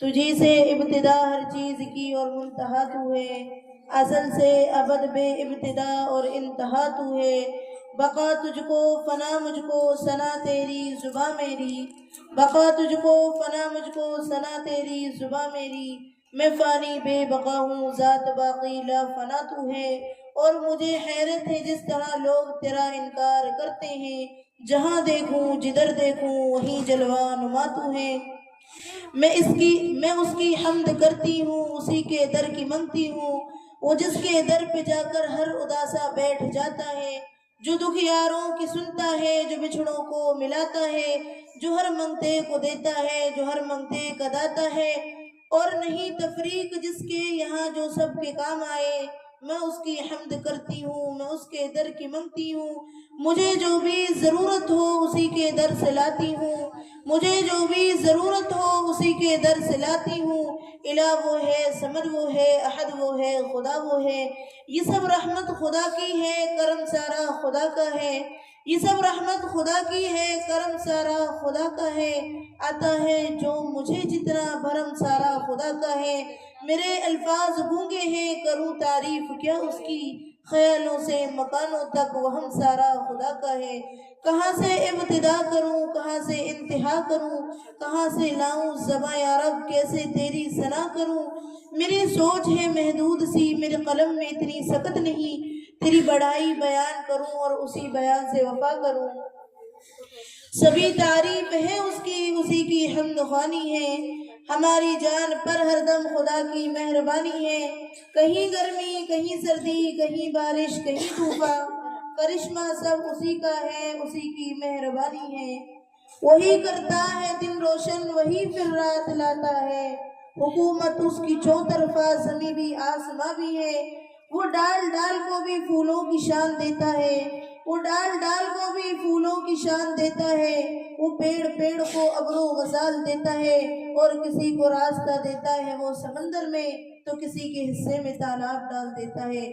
تجھی سے ابتدا ہر چیز کی اور منتہا تو ہے، ازل سے ابد بے ابتدا اور انتہا تو ہے۔ بقا تجھ کو فنا مجھ کو ثنا تیری زباں میری، بقا تجھ کو فنا مجھ کو ثنا تیری زباں میری، میں فانی بے بقا ہوں ذات باقی لا فنا تو ہے۔ اور مجھے حیرت ہے جس طرح لوگ تیرا انکار کرتے ہیں، جہاں دیکھوں جدھر دیکھوں وہیں جلوہ نما تو ہے۔ میں اس کی حمد کرتی ہوں، اسی کے در کی منگتی ہوں، وہ جس کے در پہ جا کر ہر اداسا بیٹھ جاتا ہے، جو دکھیاروں کی سنتا ہے، جو بچھڑوں کو ملاتا ہے، جو ہر منگتے کو دیتا ہے، جو ہر منگتے کا داتا ہے، اور نہیں تفریق جس کے یہاں جو سب کے کام آئے۔ میں اس کی حمد کرتی ہوں، میں اس کے در کی منگتی ہوں، مجھے جو بھی ضرورت ہو اسی کے در سے لاتی ہوں، مجھے جو بھی ضرورت ہو اسی کے در سے لاتی ہوں۔ الہ وہ ہے، سمد وہ ہے، احد وہ ہے، خدا وہ ہے، یہ سب رحمت خدا کی ہے، کرم سارا خدا کا ہے، یہ سب رحمت خدا کی ہے، کرم سارا خدا کا ہے، آتا ہے جو مجھے جتنا بھرم سارا خدا کا ہے۔ میرے الفاظ گونگے ہیں، کروں تعریف کیا اس کی، خیالوں سے مکانوں تک وہم سارا خدا کا ہے۔ کہاں سے ابتدا کروں، کہاں سے انتہا کروں، کہاں سے لاؤں زباں یا رب، کیسے تیری ثنا کروں۔ میری سوچ ہے محدود سی، میرے قلم میں اتنی سکت نہیں، تیری بڑائی بیان کروں اور اسی بیان سے وفا کروں۔ سبھی تعریف ہے اس کی، اسی کی حمد خوانی ہے، ہماری جان پر ہر دم خدا کی مہربانی ہے۔ کہیں گرمی کہیں سردی، کہیں بارش کہیں طوفان، کرشمہ سب اسی کا ہے، اسی کی مہربانی ہے۔ وہی کرتا ہے دن روشن، وہی پھر رات لاتا ہے، حکومت اس کی چوطرفہ، زمیں بھی آسماں بھی ہے۔ وہ ڈال ڈال کو بھی پھولوں کی شان دیتا ہے، وہ ڈال ڈال کو بھی پھولوں کی شان دیتا ہے، وہ پیڑ پیڑ کو ابر و غزال دیتا ہے، اور کسی کو راستہ دیتا ہے وہ سمندر میں، تو کسی کے حصے میں تالاب ڈال دیتا ہے۔